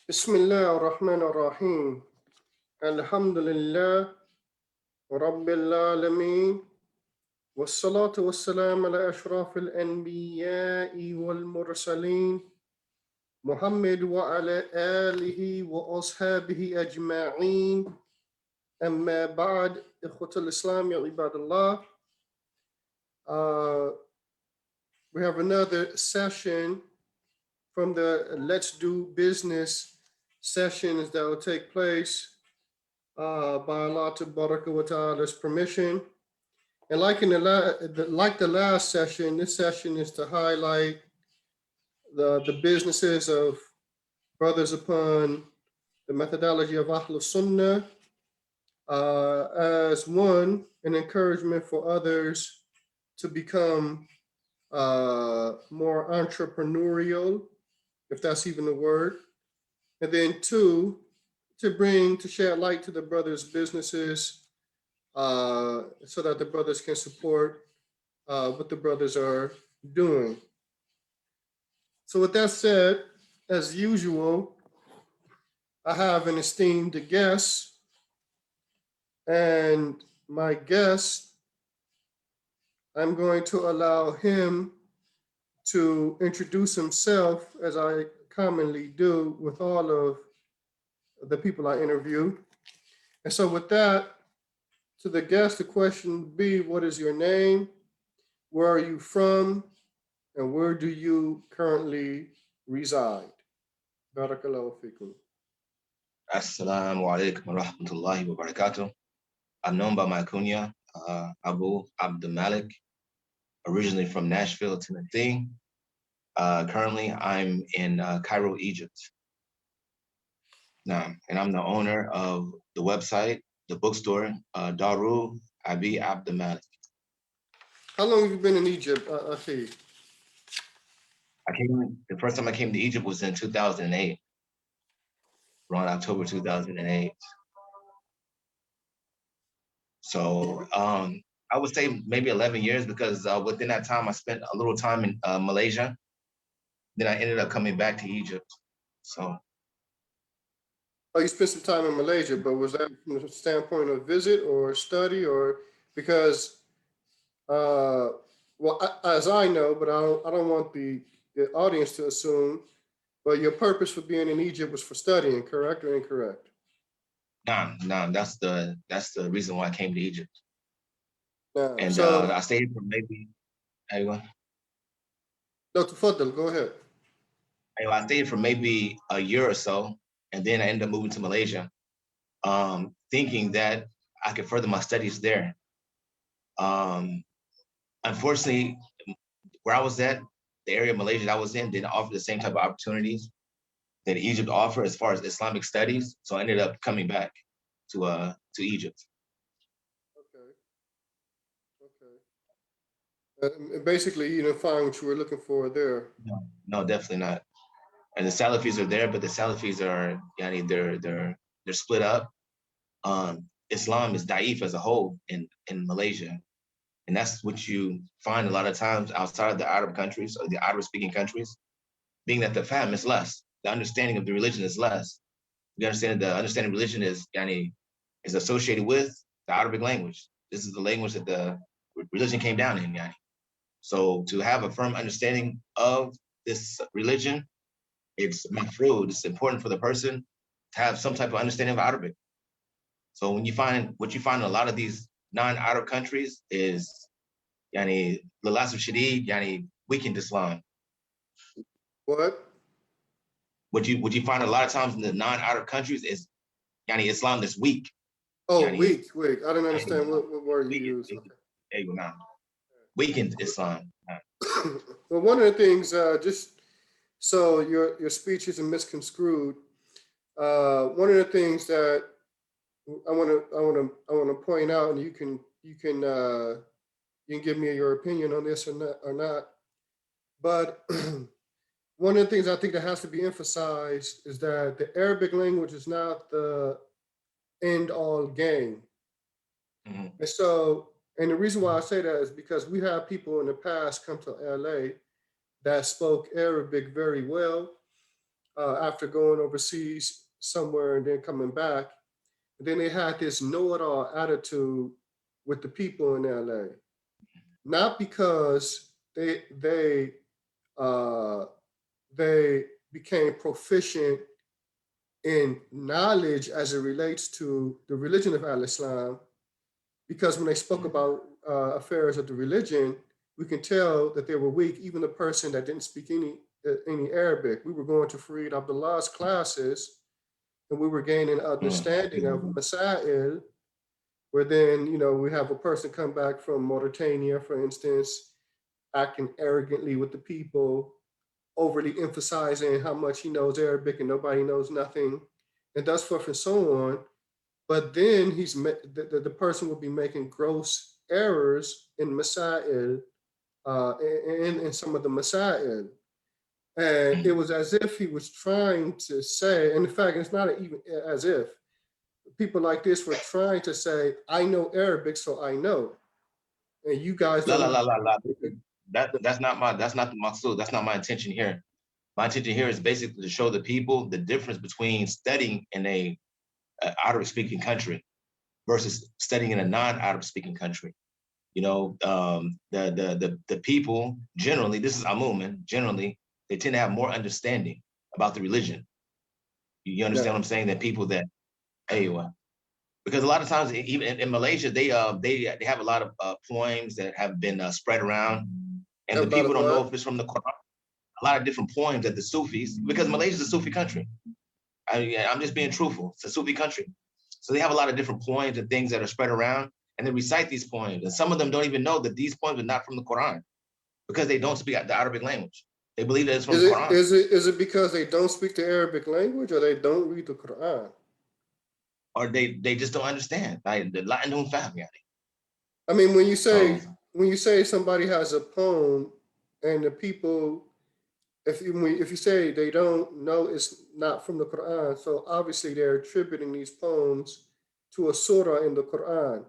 بسم الله الرحمن الرحيم الحمد لله رب العالمين والصلاة والسلام على أشرف الأنبياء والمرسلين محمد وعلى آله وأصحابه أجمعين أما بعد إخوة الإسلام يا عباد الله. uh, we have another session from the Let's Do Business sessions that will take place by Allah Tabaraka wa Ta'ala's permission. And like like the last session, this session is to highlight the businesses of brothers upon the methodology of Ahlul Sunnah as one, an encouragement for others to become more entrepreneurial, if that's even a word. And then two, to shed light to the brothers' businesses so that the brothers can support what the brothers are doing. So with that said, as usual, I have an esteemed guest, and my guest, I'm going to allow him to introduce himself as I commonly do with all of the people I interview. And so with that, to the guest, the question would be, what is your name? Where are you from? And where do you currently reside? Barakallahu fikum. Assalamu alaikum wa rahmatullahi wa barakatuh. I'm known by my kunya, Abu Abdil Malik, originally from Nashville, Tennessee. Currently, I'm in Cairo, Egypt. Now, and I'm the owner of the website, the bookstore, Daru Abi Abdil Malik. How long have you been in Egypt, Akhi? The first time I came to Egypt was in 2008, around October 2008. So I would say maybe 11 years because within that time I spent a little time in Malaysia. Then I ended up coming back to Egypt. So. Oh, you spent some time in Malaysia, but was that from the standpoint of visit or study, or because, as I know, but I don't want the audience to assume, but your purpose for being in Egypt was for studying, correct or incorrect? No, that's the reason why I came to Egypt. And so I stayed for maybe. How you going? No, Tafaddal, go ahead. I stayed for maybe a year or so, and then I ended up moving to Malaysia, thinking that I could further my studies there. Unfortunately, where I was at, the area of Malaysia that I was in didn't offer the same type of opportunities that Egypt offered as far as Islamic studies. So I ended up coming back to Egypt. Okay. Basically, you didn't find what you were looking for there. No, definitely not. And the Salafis are there, but the Salafis are, they're split up. Islam is da'if as a whole in Malaysia. And that's what you find a lot of times outside of the Arab countries or the Arab-speaking countries, being that the fahm is less. The understanding of the religion is less. We understand that the understanding of religion is associated with the Arabic language. This is the language that the religion came down in. So to have a firm understanding of this religion, it's mafrud. It's important for the person to have some type of understanding of Arabic. So when you find what you find in a lot of these non-Arab countries is Lalasuf Shadid, weakened Islam. What? What you find a lot of times in the non-Arab countries is Islam that's weak. Oh, weak. I didn't understand what word you used. Okay. There you go now. Weakened Islam. Well, one of the things, just so your speech isn't misconstrued, one of the things that I want to point out, and you can give me your opinion on this or not. But one of the things I think that has to be emphasized is that the Arabic language is not the end all game. Mm-hmm. And the reason why I say that is because we have people in the past come to LA that spoke Arabic very well. after going overseas somewhere and then coming back. And then they had this know-it-all attitude with the people in LA. Not because uh, they became proficient in knowledge as it relates to the religion of Al Islam, because when they spoke about affairs of the religion, we can tell that they were weak. Even the person that didn't speak any Arabic, we were going to Farid Abdullah's classes, and we were gaining understanding of Masail. Where then, we have a person come back from Mauritania, for instance, acting arrogantly with the people, overly emphasizing how much he knows Arabic and nobody knows nothing, and thus forth and so on. But then the person will be making gross errors in Masail, in some of the Masail. And it was as if he was trying to say, and in fact, it's not even as if, people like this were trying to say, I know Arabic, so I know. And you guys La don't la know. la la la. That's not the maqsood. That's not my intention here. My intention here is basically to show the people the difference between studying in a Arab speaking country versus studying in a non-Arab speaking country. The people generally, this is Amuman, generally, they tend to have more understanding about the religion. You understand No. what I'm saying? Than people that, anyway. Because a lot of times, even in Malaysia, they have a lot of poems that have been spread around, and A the lot people of don't know if what? it's from the Quran. A lot of different poems that the Sufis, because Malaysia is a Sufi country. I'm just being truthful. It's a Sufi country, so they have a lot of different poems and things that are spread around, and they recite these poems. And some of them don't even know that these poems are not from the Quran because they don't speak the Arabic language. They believe that it's from Is the it Quran, is it is it because they don't speak the Arabic language, or they don't read the Quran? or they just don't understand. Like the Latin family. I mean, when you So say when you say somebody has a poem, and the people, if you say they don't know it's not from the Quran, so obviously they're attributing these poems to a surah in the Quran,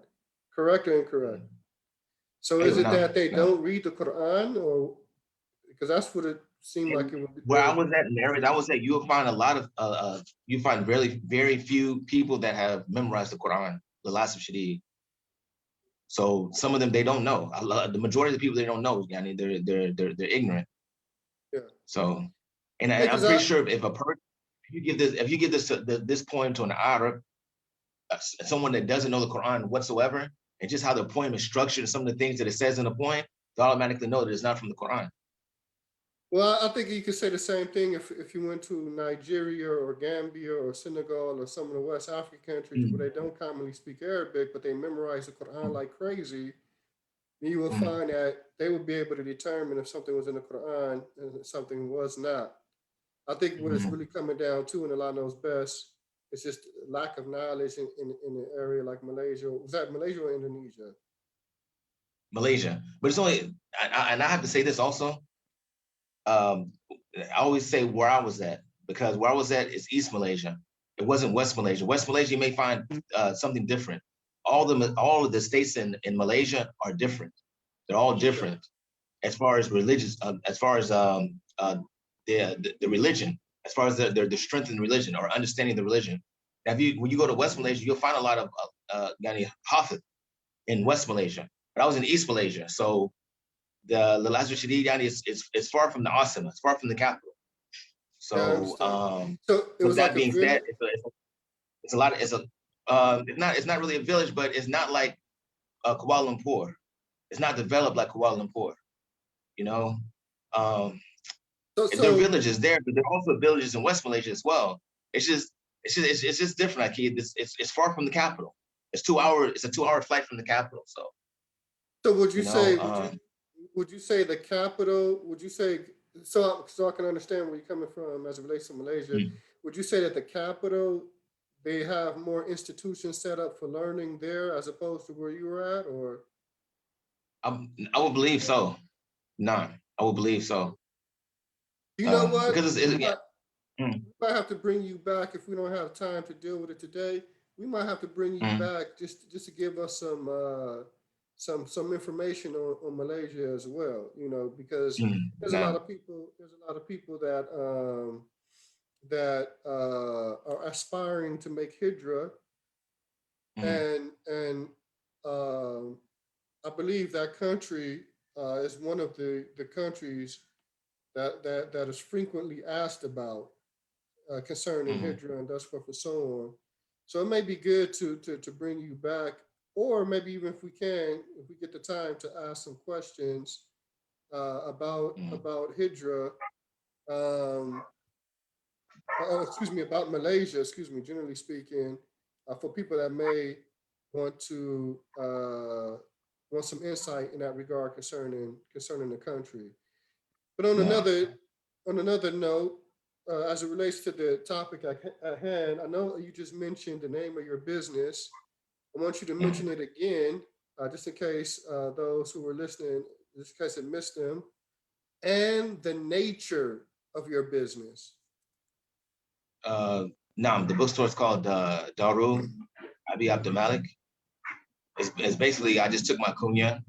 correct or incorrect? So is anyway, it no, that they no. don't read the Quran, or because that's what it seemed like And it would be? where I was at in areas, I would say you'll find a lot of you find really very few people that have memorized the Quran, the last of Shadid. So some of them they don't know. The majority of the people they don't know. I mean, they're ignorant. Yeah, So, and yeah, I'm because pretty sure if a person if you give this poem to an Arab, someone that doesn't know the Quran whatsoever, and just how the poem is structured and some of the things that it says in the poem, they automatically know that it's not from the Quran. well, I think you could say the same thing if you went to Nigeria or Gambia or Senegal or some of the West African countries where they don't commonly speak Arabic, but they memorize the Quran like crazy. Then you will Mm-hmm. find that they would be able to determine if something was in the Quran and something was not. I think what it's Mm-hmm. really coming down to, and Allah knows best, is just lack of knowledge in an area like Malaysia. Was that Malaysia or Indonesia? Malaysia, but it's only, and I have to say this also. Um, I always say where I was at because where I was at is East Malaysia. It wasn't West Malaysia. West Malaysia, you may find something different. All of the states in Malaysia are different. They're all Yeah. different as far as religious, as far as the religion, as far as the strength in religion or understanding the religion. Now, when you go to West Malaysia, you'll find a lot of Yani Hafid in West Malaysia. But I was in East Malaysia, so the Lazar Shadid Yani is far from the Asima, it's far from the capital. Yeah, I So understand. So it with was that like a being said, village. it's a lot of it's not really a village, but it's not like Kuala Lumpur. It's not developed like Kuala Lumpur, you know. Um, So there are so villages there, but there are also villages in West Malaysia as well. It's just different. Like it's far from the capital. It's a 2 hour flight from the capital. So so would you you know, say would you say the capital? Would you say, so I can understand where you're coming from as it relates to Malaysia? mm, Would you say that the capital, they have more institutions set up for learning there as opposed to where you were at, or? I would believe so. None. I would believe so. You know Because what? yeah. Mm, We might have to bring you back if we don't have time to deal with it today. We might have to bring you mm, back just to give us some information on Malaysia as well. Because mm, there's a nah. lot of people that that are aspiring to make hijrah, Mhm. and um, I believe that country is one of the countries that is frequently asked about concerning Mhm. hijrah and thus forth and so on. So it may be good to bring you back, or maybe even if we can, if we get the time to ask some questions Mhm. about hijrah. Um, excuse me, about Malaysia, excuse me, generally speaking, for people that may want to want some insight in that regard concerning the country. But No. on another note, as it relates to the topic at hand, I know you just mentioned the name of your business. I want you to mention Mhm. it again, just in case those who were listening, just in case it missed them, and the nature of your business. Uh, no, the bookstore is called Daru Abi Abdul Malik. It's basically I just took my kunya.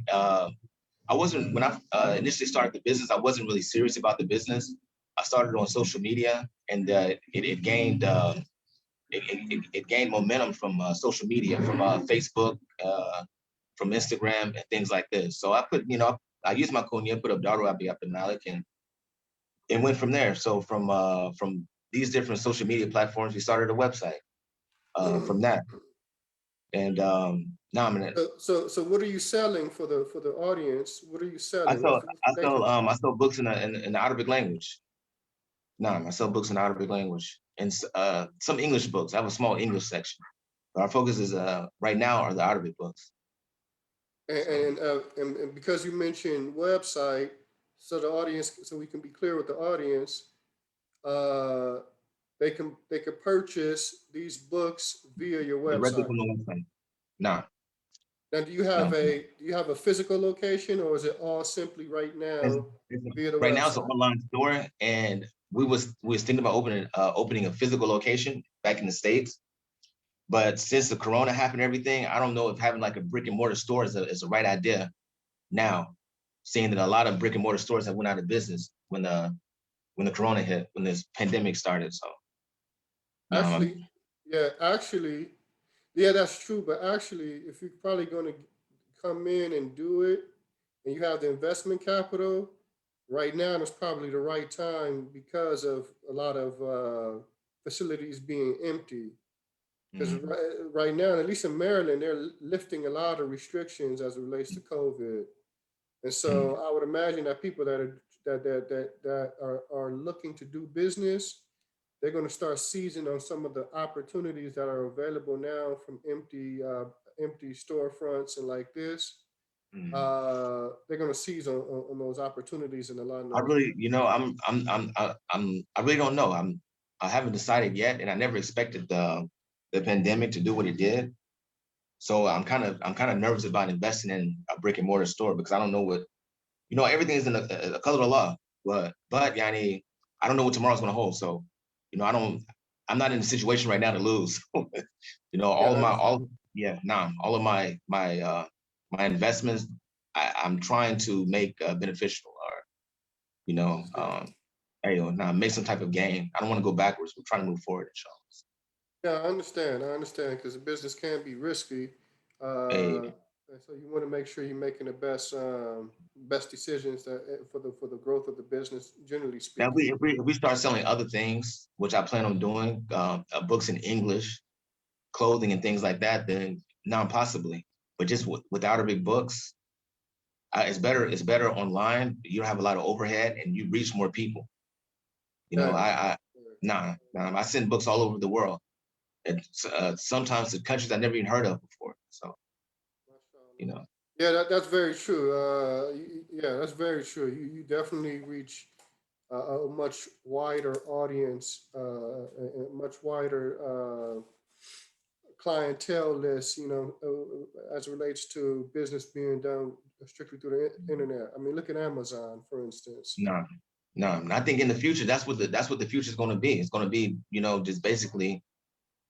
I wasn't when I initially started the business. I wasn't really serious about the business. I started on social media, and it gained it gained momentum from social media, from Facebook, from Instagram, and things like this. So I put, I used my kunya, put up Daru Abi Abdul Malik, and it went from there. So from these different social media platforms, we started a website from that, and now I'm in it. So what are you selling for the audience? What are you selling? What's the nature? I sell books in the Arabic language. No, I sell books in Arabic language and some English books. I have a small English section, but our focus is right now are the Arabic books. So And because you mentioned website, so the audience, so we can be clear with the audience, uh, they can purchase these books via your directly website. from the website. No, Now, no. do you have a physical location, or is it all simply right It's, now it's via the right now it's an website? online store, and we was thinking about opening a physical location back in the States. But since the Corona happened, and everything, I don't know if having like a brick and mortar store is a right idea now, seeing that a lot of brick and mortar stores have went out of business when the Corona hit, when this pandemic started. So now I'm Actually, actually, yeah, that's true. But actually, if you're probably going to come in and do it, and you have the investment capital, right now is probably the right time because of a lot of facilities being empty. Because mm, right now, at least in Maryland, they're lifting a lot of restrictions as it relates to COVID. And mm, so I would imagine that people that are looking to do business, they're going to start seizing on some of the opportunities that are available now from empty storefronts and like this. mm. They're going to seize on those opportunities and align I those. really, I really don't know. I haven't decided yet, and I never expected the pandemic to do what it did. So I'm kind of nervous about investing in a brick and mortar store because I don't know what, everything is in a color of law, but Yani, I don't know what tomorrow's gonna hold. So, I'm not in a situation right now to lose. Yeah, All of I my understand. all yeah, nah, all of my investments, I'm trying to make beneficial or you I know, understand. now make some type of gain. I don't want to go backwards. We're trying to move forward, inshallah. Yeah, I understand. I understand because the business can be risky. Hey, And so you want to make sure you're making the best decisions for the growth of the business, generally now speaking. if we start selling other things, which I plan on doing, books in English, clothing and things like that, then non possibly. But just with Arabic books, it's better online. You don't have a lot of overhead and you reach more people. Right. I I send books all over the world, and sometimes to countries I never even heard of before. So you Mashallah. know, Yeah, that's very true. Yeah, that's very true. You definitely reach a much wider audience, a much wider clientele list, as it relates to business being done strictly through the internet. I mean, look at Amazon, for instance. no, no. I think in the future that's what the future is going to be. It's going to be just basically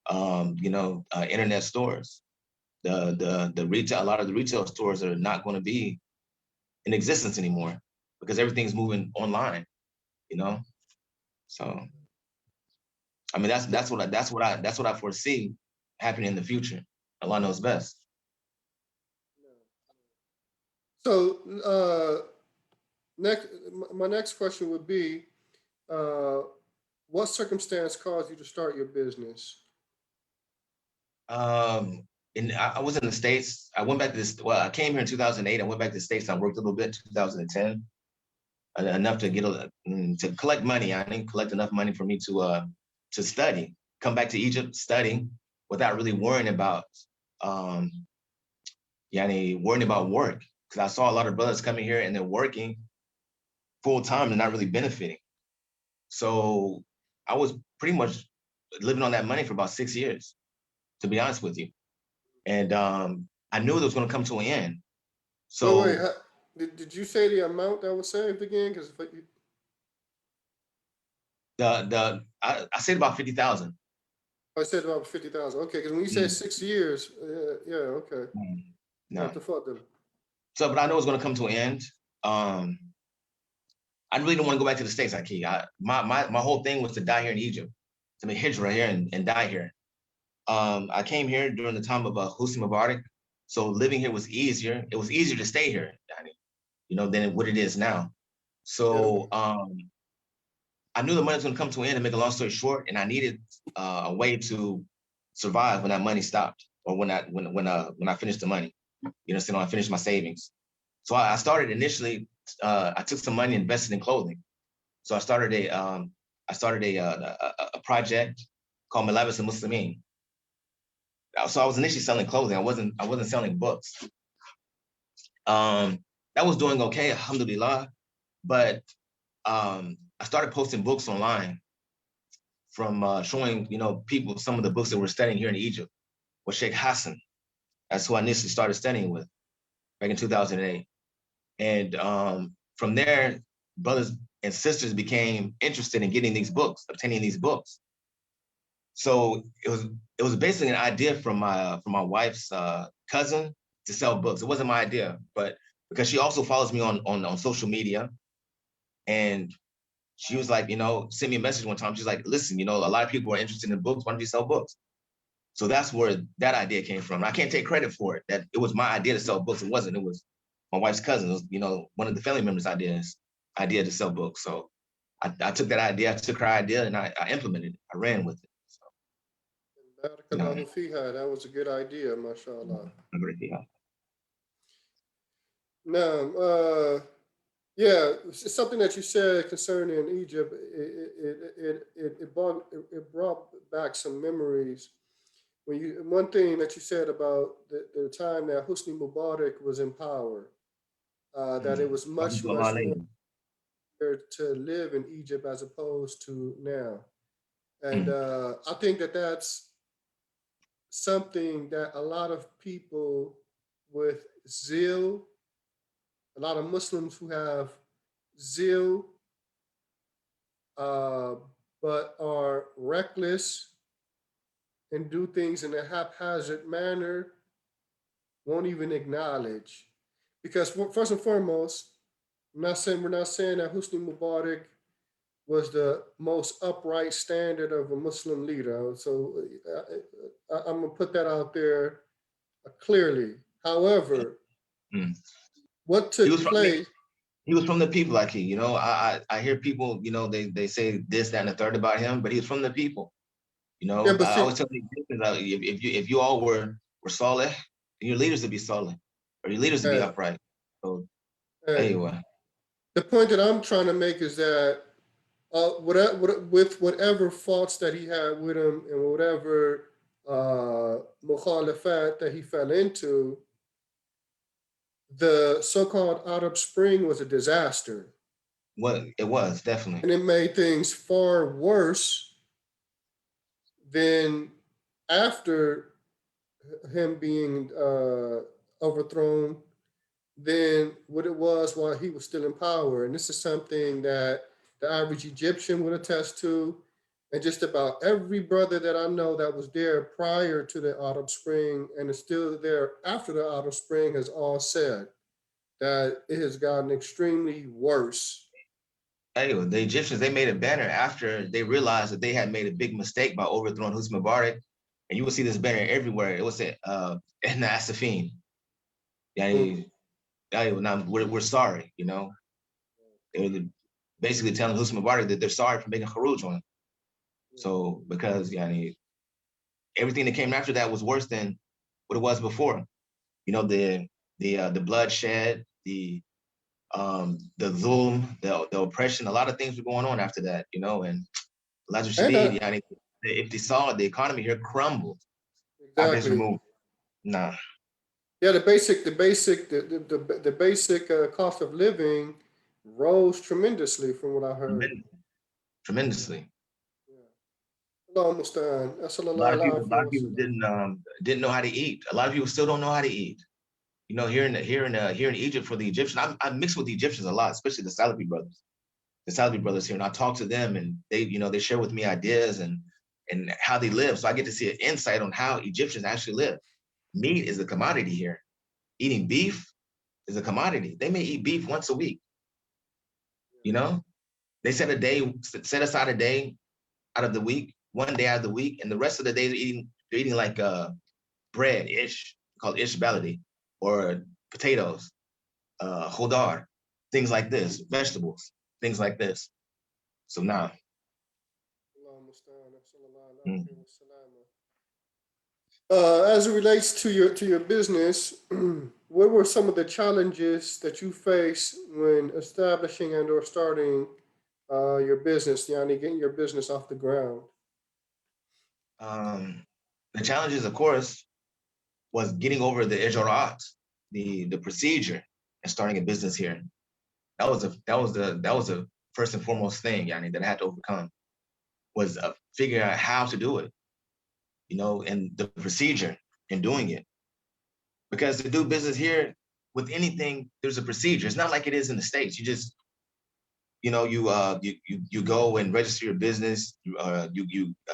internet stores. The retail, a lot of the retail stores are not going to be in existence anymore because everything's moving online. You know, so I mean, that's what I foresee happening in the future. Allah knows best. So my next question would be, uh, what circumstance caused you to start your business? And I was in the States. I went back to this. Well, I came here in 2008. I went back to the States. I worked a little bit in 2010, enough to to collect money. I didn't collect enough money for me to study. Come back to Egypt, studying without really worrying about worrying about work. Because I saw a lot of brothers coming here and they're working full time and not really benefiting. So I was pretty much living on that money for about 6 years, to be honest with you. And I knew it was going to come to an end. Wait, So did you say the amount that was saved again? Because I said about 50,000. I said about 50,000. Okay, because when you said 6 years, yeah, okay. No. What the fuck? So, but I know it's going to come to an end. I really don't want to go back to the States, Aki. My whole thing was to die here in Egypt, to make hijrah here and die here. I came here during the time of Hosni Mubarak, so living here was easier. It was easier to stay here, than what it is now. So I knew the money was going to come to an end. To make a long story short, and I needed a way to survive when that money stopped, or when I finished the money. I finished my savings. So I started initially. I took some money and invested in clothing. So I started a project called Malabis and Muslimin. So I was initially selling clothing. I wasn't selling books. That was doing okay, alhamdulillah. But I started posting books online from showing people some of the books that we're studying here in Egypt with Sheikh Hassan. That's who I initially started studying with back in 2008. And from there, brothers and sisters became interested in getting these books, obtaining these books. So it was basically an idea from my wife's cousin to sell books. It wasn't my idea, but because she also follows me on social media, and she was like, sent me a message one time. She's like, listen, a lot of people are interested in books. Why don't you sell books? So that's where that idea came from. I can't take credit for it. That it was my idea to sell books. It wasn't. It was my wife's cousin. It was, one of the family members' idea to sell books. So I took that idea. I took her idea and I implemented it. I ran with it. So, Barakallahu fiha. That was a good idea, mashallah. Now, yeah, it's something that you said concerning Egypt. It brought back some memories. One thing that you said about the time that Hosni Mubarak was in power, that it was much more to live in Egypt as opposed to now, and I think that that's something that a lot of people with zeal, a lot of Muslims who have zeal, uh, but are reckless and do things in a haphazard manner, won't even acknowledge. Because first and foremost, we're not saying that Hosni Mubarak was the most upright standard of a Muslim leader. So I'm gonna put that out there clearly. However, what He took was from place? he was from the people, like I hear people, they say this, that, and the third about him, but he was from the people. Yeah, but I see, always tell these if you all were solid, your leaders would be solid, or your leaders would be uh, upright. So uh, anyway. the point that I'm trying to make is that with whatever faults that he had with him and whatever mukhalafat that he fell into, the so-called Arab Spring was a disaster. Well, it was definitely. And it made things far worse than after him being overthrown than what it was while he was still in power. And this is something that the average Egyptian would attest to. And just about every brother that I know that was there prior to the Arab Spring and is still there after the Arab Spring has all said that it has gotten extremely worse. Anyway, the Egyptians, they made a banner after they realized that they had made a big mistake by overthrowing Hosni Mubarak. And you will see this banner everywhere. It will say, Ehna Asafin. Mm. Yani, now we're sorry, you know. They were basically telling Hosni Mubarak that they're sorry for making Kharuj on him. So, because yani, everything that came after that was worse than what it was before. You know, the bloodshed, the zulm, the oppression, a lot of things were going on after that, you know, and Elijah And Shadid, yani, if they saw the economy here crumbled after his exactly. removal, nah, Yeah, the basic cost of living rose tremendously from what I heard. tremendously. Yeah. Allah Mustaan. A lot of people, Wasalam. didn't know how to eat. A lot of people still don't know how to eat. You know, here in Egypt for the Egyptians, I mix with the Egyptians a lot, especially the Salafi brothers. The Salafi brothers here, and I talk to them, and they share with me ideas and how they live. So I get to see an insight on how Egyptians actually live. Meat is a commodity here. Eating beef is a commodity. They may eat beef once a week. You know, they set aside a day out of the week, one day out of the week, and the rest of the day they're eating like bread, ish, called ish baladi, or potatoes, hodar, things like this, vegetables, things like this. So now, Allah Mustaan. mm, As it relates to your business, what were some of the challenges that you face when establishing and or starting your business, Yani, getting your business off the ground? um, the challenges, of course, was getting over the ijarat, the procedure, and starting a business here. That was a first and foremost thing, yani, that I had to overcome was figuring out how to do it, you know, and the procedure in doing it. Because to do business here with anything, there's a procedure. It's not like it is in the States. You just, you know, you go and register your business. You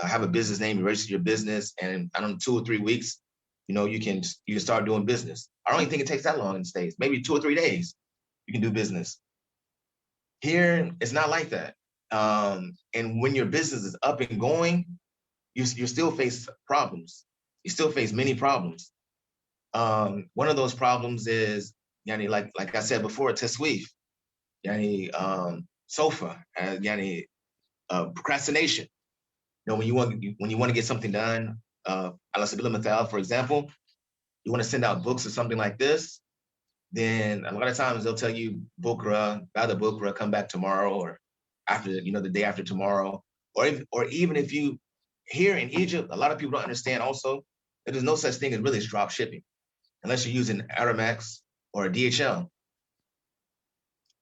have a business name. You register your business, and I don't know, 2 or 3 weeks, you know, you can start doing business. I don't even think it takes that long in the States. Maybe 2 or 3 days you can do business. Here, it's not like that. And when your business is up and going, you still face problems. You still face many problems. One of those problems is, yani, like I said before, tasweef, yani, sofa, yani, procrastination. You know, when you want to get something done, ala sabila mathal, for example, you want to send out books or something like this, then a lot of times they'll tell you bukra, by the bukra, come back tomorrow, or after, you know, the day after tomorrow, or even if you here in Egypt, a lot of people don't understand also that there's no such thing as really drop shipping unless you're using Aramax or a DHL.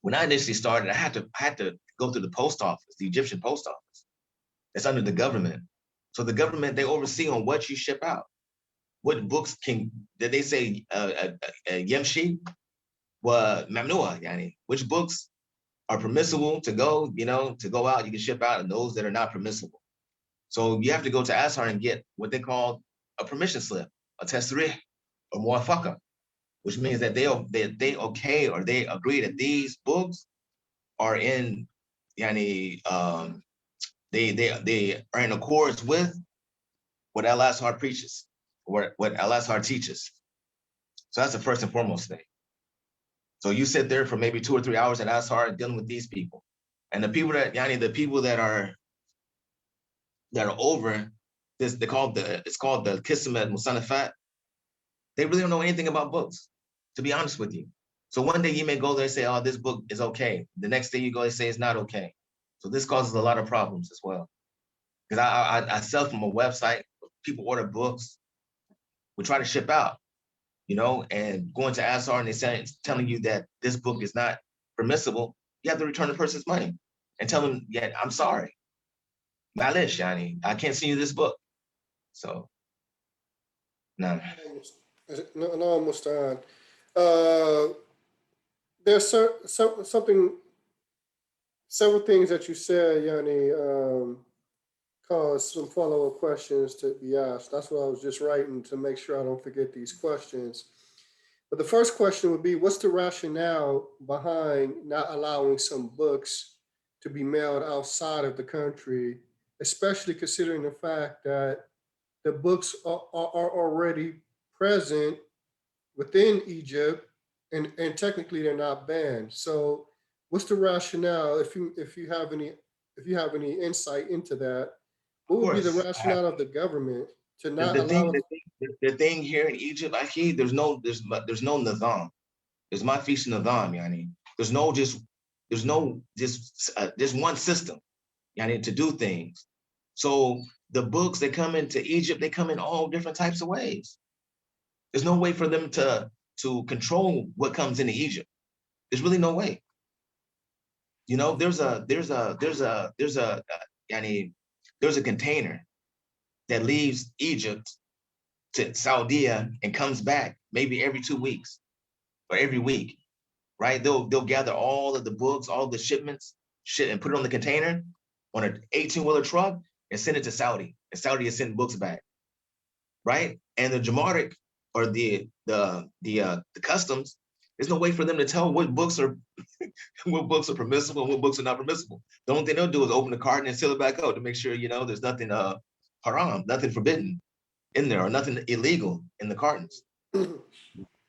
When I initially started, I had to go through the post office, the Egyptian post office. It's under the government. So the government, they oversee on what you ship out. What books did they say yemshi wa mamnua, yani, which books are permissible to go, you know, to go out, you can ship out, and those that are not permissible. So you have to go to Azhar and get what they call a permission slip, a tesrih, or muafaqa, which means that they okay, or they agree that these books are in, yani, they are in accordance with what Al Azhar preaches, what Al Azhar teaches. So that's the first and foremost thing. So you sit there for maybe 2 or 3 hours at Azhar dealing with these people, and the people that are over this, it's called the Kismet Musanafat. They really don't know anything about books, to be honest with you. So one day you may go there and say, oh, this book is okay. The next day you go and say it's not okay. So this causes a lot of problems as well. Because I sell from a website, people order books, we try to ship out, you know, and going to Azhar and telling you that this book is not permissible, you have to return the person's money and tell them, yeah, I'm sorry. Malish, Yani, I can't send you this book. So, no. No, no, Mustaan. Uh, there's something, several things that you said, Yani, caused some follow-up questions to be asked. That's what I was just writing to make sure I don't forget these questions. But the first question would be, what's the rationale behind not allowing some books to be mailed outside of the country, especially considering the fact that the books are already present within Egypt, and technically they're not banned. So, what's the rationale, if you have any insight into that? Of What would be the course, rationale of the government to the, not the thing, allow it? the thing, the thing here in Egypt, actually, there's no nizam. There's my feast nizam, yani. There's no just one system, yani, to do things. So the books that come into Egypt, they come in all different types of ways. There's no way for them to control what comes into Egypt. There's really no way. You know, yani, there's a container that leaves Egypt to Saudi and comes back maybe every 2 weeks or every week, right? They'll gather all of the books, all the shipments, shit, and put it on the container on an 18-wheeler truck and send it to Saudi. And Saudi is sending books back, right? And the Jamaric or the customs, there's no way for them to tell what books are what books are permissible and what books are not permissible. The only thing they'll do is open the carton and seal it back out to make sure, you know, there's nothing haram, nothing forbidden in there or nothing illegal in the cartons, you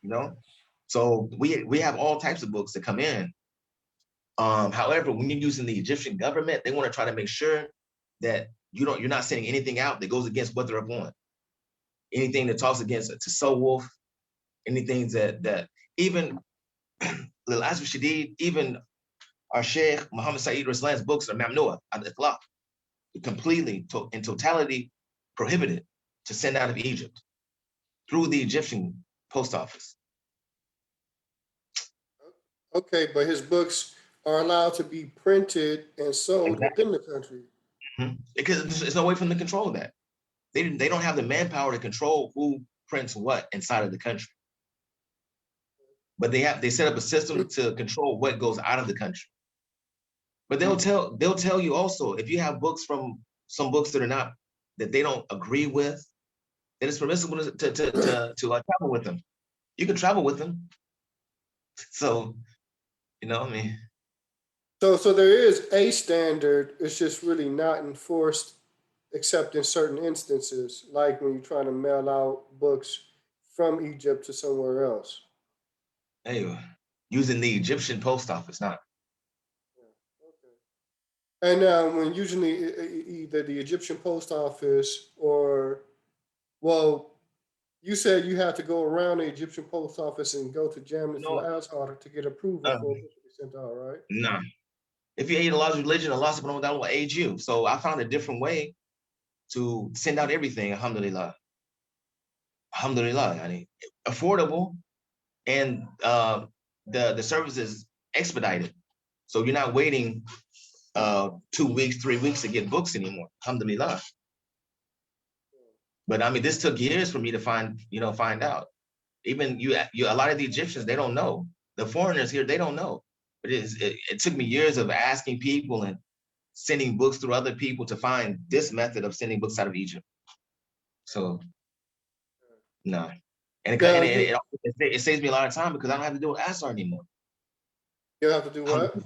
know? So we have all types of books that come in. However, when you're using the Egyptian government, they want to try to make sure that you're not sending anything out that goes against what they're upon. Anything that talks against Tasawwuf, anything that even Lil Asf Shadid, even our Sheikh Muhammad Saeed Raslan's books are mamnu'ah al-itlaq, completely in totality prohibited to send out of Egypt through the Egyptian post office. Okay, but his books are allowed to be printed and sold Exactly. within the country. Because there's no way for them to control that. They don't have the manpower to control who prints what inside of the country. But they set up a system to control what goes out of the country. But they'll tell you also, if you have books from some books that they don't agree with, then it's permissible to travel with them. You can travel with them. So, you know, I mean, So there is a standard. It's just really not enforced except in certain instances, like when you're trying to mail out books from Egypt to somewhere else. anyway, using the Egyptian post office, not. Yeah, okay. And when usually either the Egyptian post office or, well, you said you had to go around the Egyptian post office and go to Jamnus No, Al Azhar to get approval uh, for a book to be sent out, right? nah. If you hate Allah's religion, Allah subhanahu wa ta'ala will aid you. So I found a different way to send out everything, alhamdulillah. Alhamdulillah, yani, affordable, and the service is expedited. So you're not waiting 2 weeks, 3 weeks to get books anymore. Alhamdulillah. But I mean, this took years for me to find out. Even a lot of the Egyptians, they don't know. The foreigners here, they don't know. But it took me years of asking people and sending books through other people to find this method of sending books out of Egypt. So no. And Now you it saves me a lot of time because I don't have to deal with Azhar anymore. you have to do what?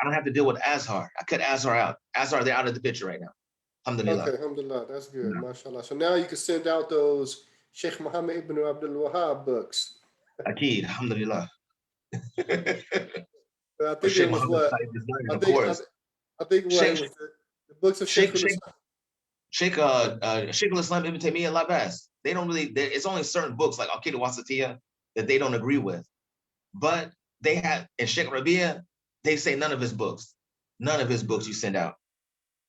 I don't have to deal with Azhar. I cut Azhar out. Azhar, they're out of the picture right now. Okay, Alhamdulillah. alhamdulillah, that's good, No. mashallah. So now you can send out those Sheikh Muhammad ibn Abdul Wahab books. Akid, alhamdulillah. I Or think it Sheikh was Muhammad what Said Islam, I of think I, course. I think what it Sheikh was the books of Sheikh Sheikh al Sheikh Islam. Sheikh al-Islam Ibn Taymiyyah Labas. They don't really, it's only certain books like Aqidah Wasatiyah that they don't agree with. But they have, in Sheikh Rabia, they say none of his books you send out.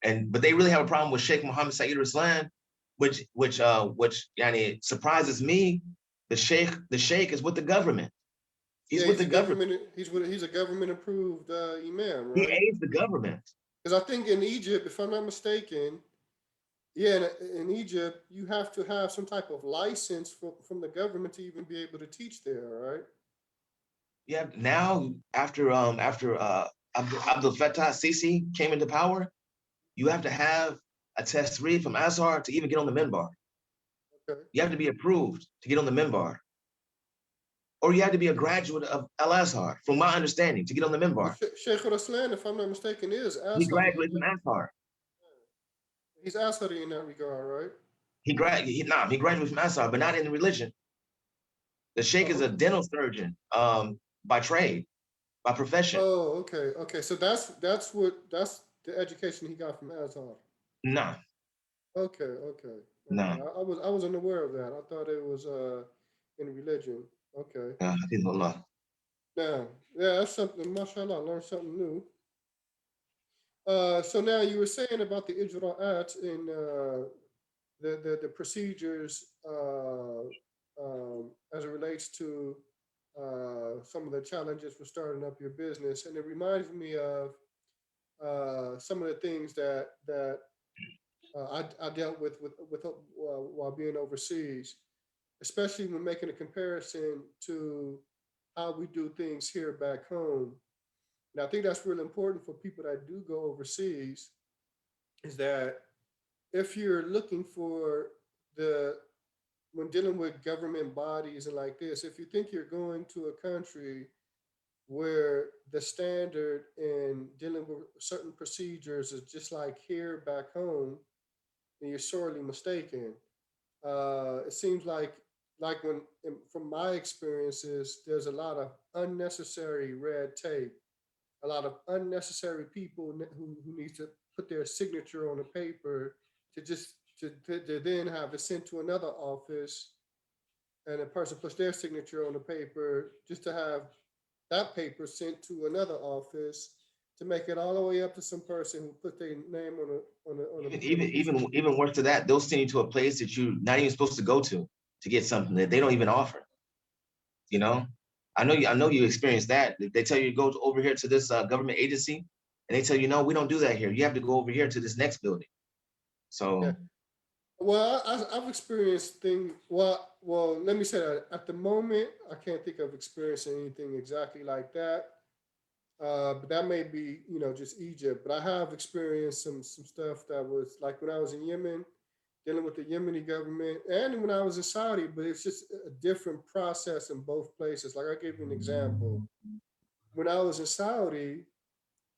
But they really have a problem with Sheikh Muhammad Saeed Islam, which yani, surprises me. The Sheikh is with the government. He's Yeah, with he's the a government. government. He's a government approved imam, He right? aids the government. Because I think in Egypt, if I'm not mistaken, yeah, in Egypt, you have to have some type of license from the government to even be able to teach there, right? Yeah, now after Abdel Fattah Sisi came into power, you have to have a test read from Azhar to even get on the minbar. Okay. You have to be approved to get on the minbar. or you had to be a graduate of Al Azhar, from my understanding, to get on the minbar. Sheikh Raslan, if I'm not mistaken, is He Ashari. graduated from Azhar. He's Ashari in that regard, right? He graduated from Azhar, but not in religion. The sheikh is Oh, a dental surgeon, by trade, by profession. oh, okay, okay. So that's the education he got from Azhar. Nah, Okay, okay, okay. nah, I was unaware of that. I thought it was in religion. Okay. nah, Hafizullah. Now, yeah, that's something. Mashallah, I learned something new. So now you were saying about the ijra'at and the procedures as it relates to some of the challenges for starting up your business, and it reminds me of some of the things that I dealt with while being overseas, especially when making a comparison to how we do things here back home. And I think that's really important for people that do go overseas, is that if you're looking for the when dealing with government bodies and like this, if you think you're going to a country where the standard in dealing with certain procedures is just like here back home, then you're sorely mistaken. It seems like from my experiences, there's a lot of unnecessary red tape, a lot of unnecessary people who need to put their signature on a paper to just to then have it sent to another office, and a person puts their signature on the paper just to have that paper sent to another office to make it all the way up to some person who put their name on a piece of. Even worse to that, they'll send you to a place that you're not even supposed to go to get something that they don't even offer. You know, I know you experienced that. They tell you to go over here to this government agency, and they tell you, no, we don't do that here. You have to go over here to this next building. Yeah. So Well, I've experienced things. Well, let me say that at the moment, I can't think of experiencing anything exactly like that. But that may be, just Egypt. But I have experienced some stuff that was like when I was in Yemen, dealing with the Yemeni government, and when I was in Saudi. But it's just a different process in both places. Like, I'll give you an example. When I was in Saudi,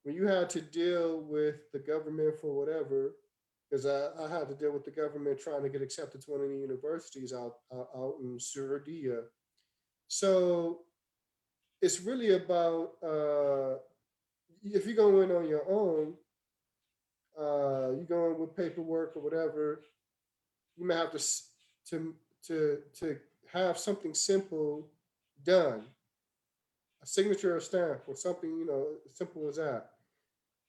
when you had to deal with the government for whatever, because I had to deal with the government trying to get accepted to one of the universities out in Saudi. So it's really about if you go in on your own, you go in with paperwork or whatever, you may have to to have something simple done, a signature or stamp or something, as simple as that.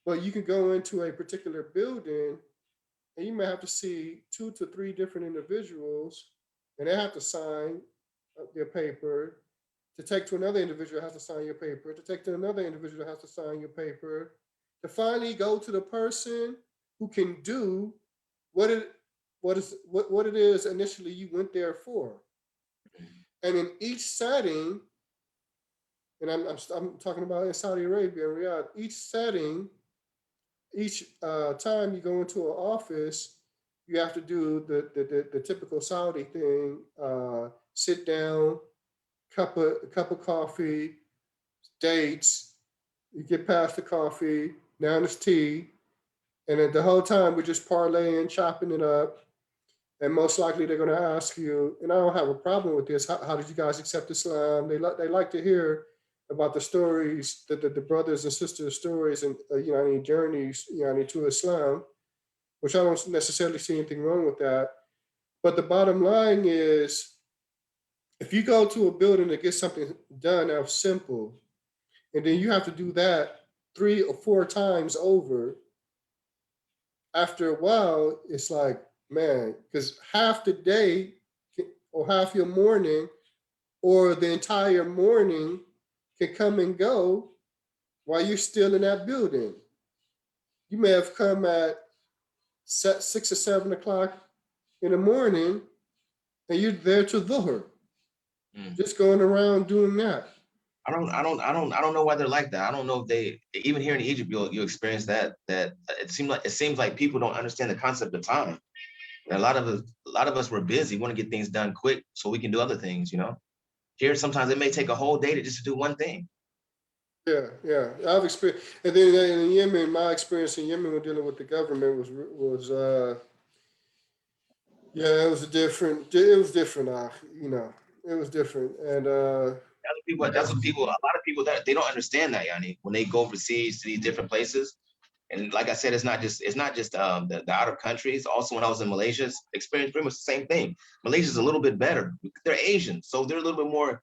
But you can go into a particular building and you may have to see two to three different individuals, and they have to sign their paper. To take to another individual has to sign your paper. To take to another individual has to sign your paper. To finally go to the person who can do what it what it is initially you went there for. And in each setting, and I'm talking about in Saudi Arabia and Riyadh, each setting, each time you go into an office, you have to do the typical Saudi thing: sit down, cup of coffee, dates. You get past the coffee, now it's tea, and then the whole time we're just parlaying, chopping it up. And most likely they're going to ask you, and I don't have a problem with this. How did you guys accept Islam? They like to hear about the stories, the brothers and sisters stories, and any journeys, to Islam, which I don't necessarily see anything wrong with that. But the bottom line is, if you go to a building to get something done that's simple, and then you have to do that 3 or 4 times over, after a while, it's like, man, because half the day or half your morning or the entire morning can come and go while you're still in that building. You may have come at 6 or 7 o'clock in the morning and you're there till Dhuhr, mm, just going around doing that. I don't know why they're like that. I don't know if they, even here in Egypt, you experience that it seems like people don't understand the concept of time. And a lot of us were busy, want to get things done quick so we can do other things. Here, sometimes it may take a whole day to just do one thing. Yeah, yeah. I've experienced, and then in Yemen, my experience in Yemen when dealing with the government was yeah, it was different. It was different. You know, it was different, and That's what people. A lot of people that they don't understand that, Yani, when they go overseas to these different places. And like I said, it's not just the out of countries. Also, when I was in Malaysia, experienced pretty much the same thing. Malaysia's a little bit better. They're Asian, so they're a little bit more,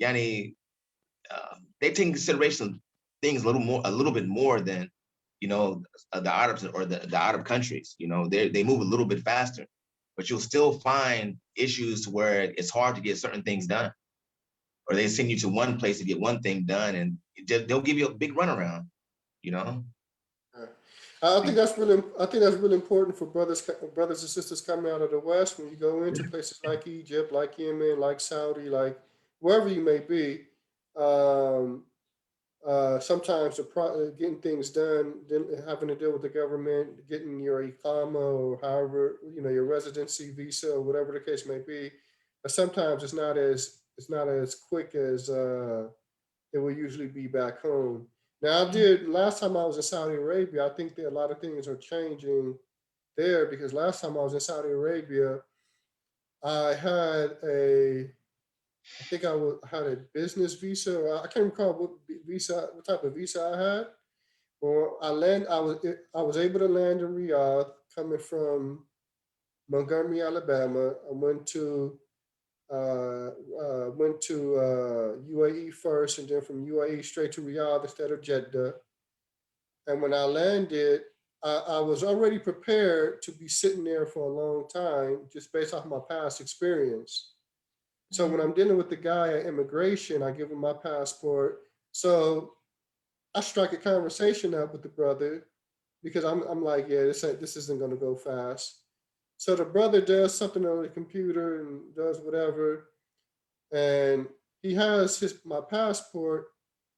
Yani, they take in consideration things a little bit more than, you know, the Arabs or the Arab countries. You know, they move a little bit faster, but you'll still find issues where it's hard to get certain things done, or they send you to one place to get one thing done, and they'll give you a big runaround. You know. yeah. I think that's really. I think that's really important for brothers and sisters coming out of the West. When you go into places like Egypt, like Yemen, like Saudi, like wherever you may be, um, sometimes getting things done, then having to deal with the government, getting your iqama or however you know your residency visa or whatever the case may be, sometimes it's not as quick as it would usually be back home. Now, I did last time I was in Saudi Arabia. I think that a lot of things are changing there because last time I was in Saudi Arabia, I had a I think had a business visa. Or I can't recall what type of visa I had. Or I was able to land in Riyadh coming from Montgomery, Alabama. I went to UAE first, and then from UAE straight to Riyadh instead of Jeddah. And when I landed, I was already prepared to be sitting there for a long time, just based off my past experience. So when I'm dealing with the guy at immigration, I give him my passport. So I strike a conversation up with the brother because I'm like, yeah, this isn't gonna go fast. So the brother does something on the computer and does whatever, and he has my passport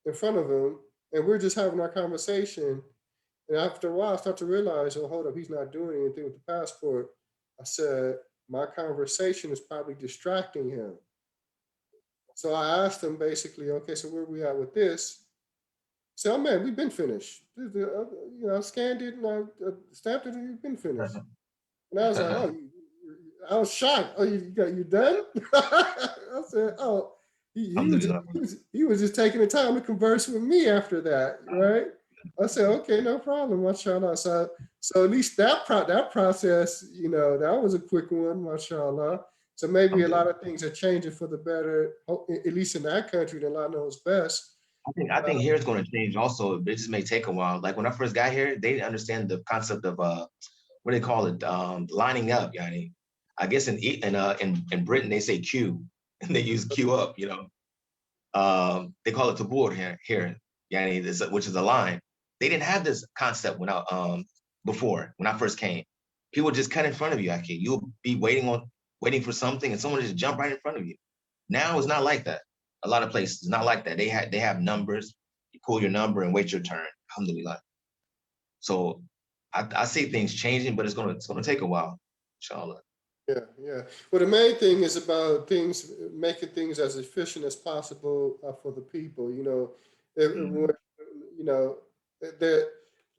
in front of him, and we're just having our conversation. And after a while, I start to realize, oh, hold up, he's not doing anything with the passport. I said, my conversation is probably distracting him. So I asked him basically, okay, so where we at with this? He said, oh man, we've been finished. You know, I scanned it and I stamped it, and you've been finished. And I was like, oh, I was shocked. Oh, you done? I said, oh, Alhamdulillah. he was just taking the time to converse with me after that, right? I said, okay, no problem, mashallah. So at least that process, you know, that was a quick one, mashallah. So maybe a lot Alhamdulillah. of things are changing for the better, at least in that country, that Allah knows best. I think here it's going to change also, but it just may take a while. Like when I first got here, they didn't understand the concept of what do they call it, lining up. Yani, I guess in Britain they say queue, and they use queue up. You know, they call it tabur here, yani, which is a line. They didn't have this concept when I before when I first came. People just cut in front of you. Actually, you'll be waiting for something, and someone just jump right in front of you. Now it's not like that. A lot of places it's not like that. They have numbers. You pull your number and wait your turn. Alhamdulillah. So I see things changing, but it's gonna take a while. Inshallah. Yeah, yeah. Well, the main thing is about things making things as efficient as possible for the people. You know, Mhm. you know, that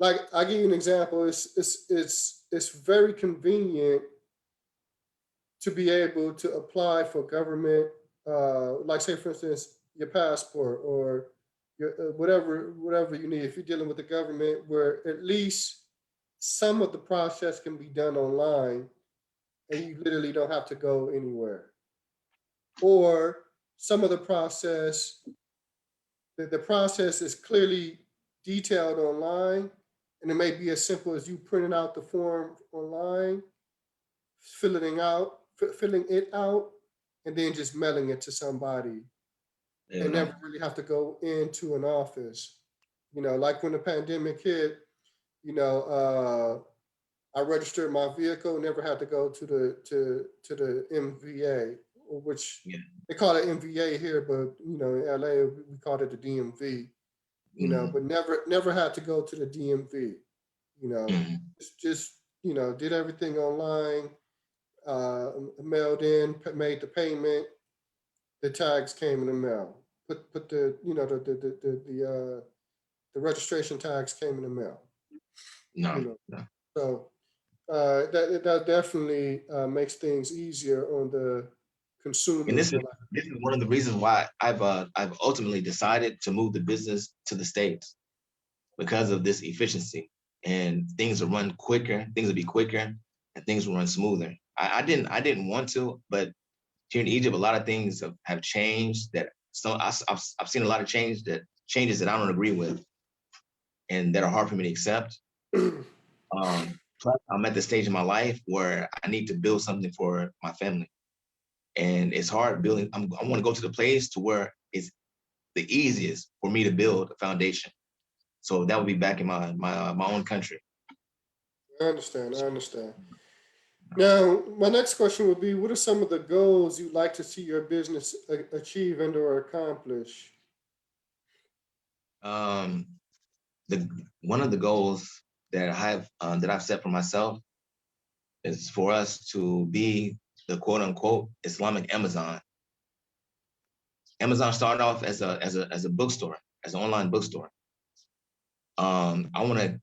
like I give you an example. It's very convenient to be able to apply for government, like say for instance, your passport or your whatever you need. If you're dealing with the government, where at least some of the process can be done online and you literally don't have to go anywhere. Or some of the process is clearly detailed online, and it may be as simple as you printing out the form online, filling it out, and then just mailing it to somebody, You and know. never really have to go into an office. You know, like when the pandemic hit, you know, I registered my vehicle, never had to go to the MVA, which Yeah. they call it MVA here, but you know, in LA we called it the DMV. You know, Mhm. but never had to go to the DMV. You know, Mhm. just you know, did everything online, mailed in, made the payment. the tags came in the mail. Put the, you know, the registration tags came in the mail. No, You know, no. so that definitely makes things easier on the And consumer. this is one of the reasons why I've ultimately decided to move the business to the States, because of this efficiency, and things will run quicker, things will be quicker, and things will run smoother. I didn't want to, but here in Egypt, a lot of things have changed that I've seen a lot of changes that I don't agree with and that are hard for me to accept. Plus, I'm at the stage in my life where I need to build something for my family. And it's hard building. I want to go to the place to where it's the easiest for me to build a foundation. So that would be back in my own country. I understand. I understand. Now, my next question would be: what are some of the goals you'd like to see your business achieve and/or accomplish? Um, the One of the goals that I've set for myself is for us to be the quote unquote Islamic Amazon. Amazon started off as a bookstore, as an online bookstore. I want to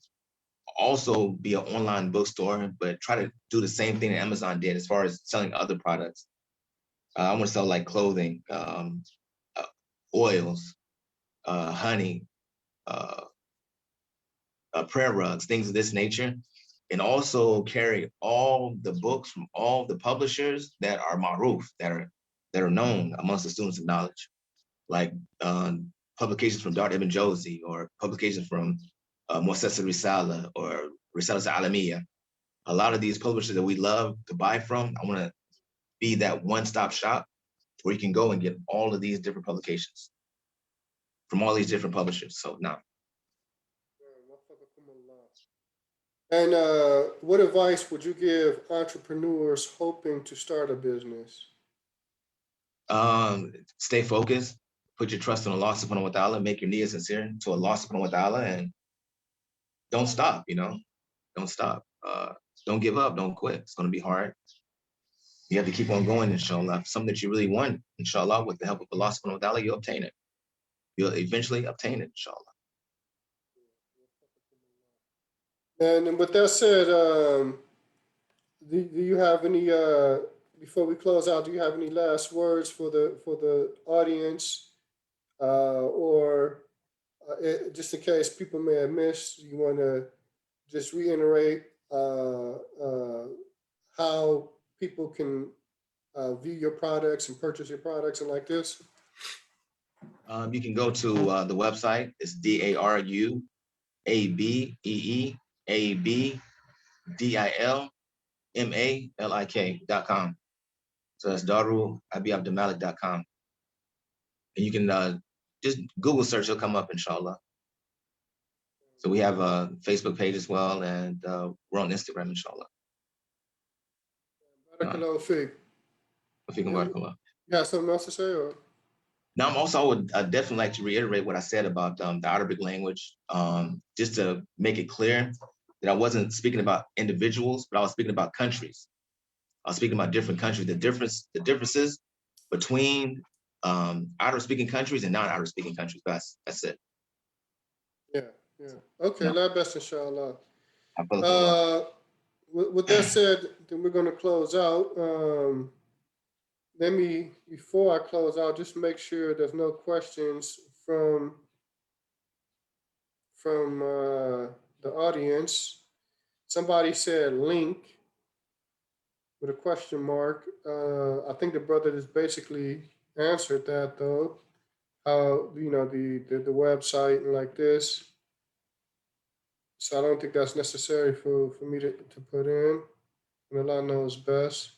also be an online bookstore, but try to do the same thing that Amazon did as far as selling other products. I want to sell like clothing, uh, oils, honey, uh, prayer rugs, things of this nature, and also carry all the books from all the publishers that are maruf, that are known amongst the students of knowledge, like publications from Dart Ibn Josie, or publications from Muassasa Risala or Risala Alamiya. A lot of these publishers that we love to buy from, I want to be that one-stop shop where you can go and get all of these different publications from all these different publishers. So now, And what advice would you give entrepreneurs hoping to start a business? stay focused, put your trust in Allah subhanahu wa ta'ala, make your niyyah sincere to Allah subhanahu wa ta'ala, and don't stop, don't stop. Don't give up, don't quit. It's going to be hard. You have to keep on going, inshallah. Something that you really want, inshallah, with the help of Allah subhanahu wa ta'ala, you'll obtain it. You'll eventually obtain it, inshallah. And with that said, do you have any before we close out? Do you have any last words for the audience, or just in case people may have missed? You want to just reiterate how people can view your products and purchase your products and like this? You can go to the website. It's DARUABEABDILMALIK.com. So that's daruabiabdilmalik.com. And you can just Google search, it'll come up, inshallah. So we have a Facebook page as well, and we're on Instagram, inshallah. Barakallahu fiqh. You have something else to say? Or? Now, I would definitely like to reiterate what I said about the Arabic language, just to make it clear that I wasn't speaking about individuals, but I was speaking about countries. I was speaking about different countries, the differences between Arab-speaking countries and non-Arab-speaking countries. That's it. Yeah, yeah. Okay, No. la best, inshallah. I feel like With that said, then we're going to close out. Let me, before I close out, just make sure there's no questions from the audience. Somebody said link with a question mark. I think the brother just basically answered that though. How the website and like this. So I don't think that's necessary for me to put in. And Allah knows best.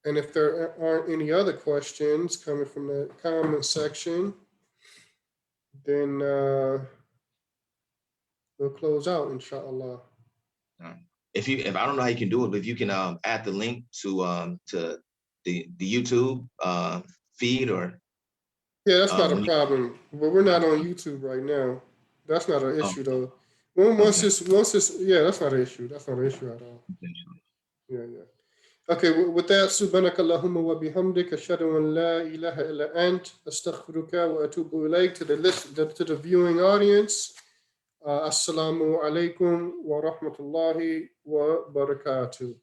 And if there aren't any other questions coming from the comment section, then we'll close out, inshallah. if I don't know how you can do it, but if you can add the link to the YouTube feed, or Yeah, that's not a problem. But we're not on YouTube right now. That's not an issue though. Once it's yeah, that's not an issue. That's not an issue at all. Yeah, yeah. Okay, with that, subhanakallahumma wa bihamdik, ashhadu an la ilaha illa ant, astaghfiruka wa atubu ilayk. To the viewing audience, assalamu alaikum wa rahmatullahi wa barakatuh.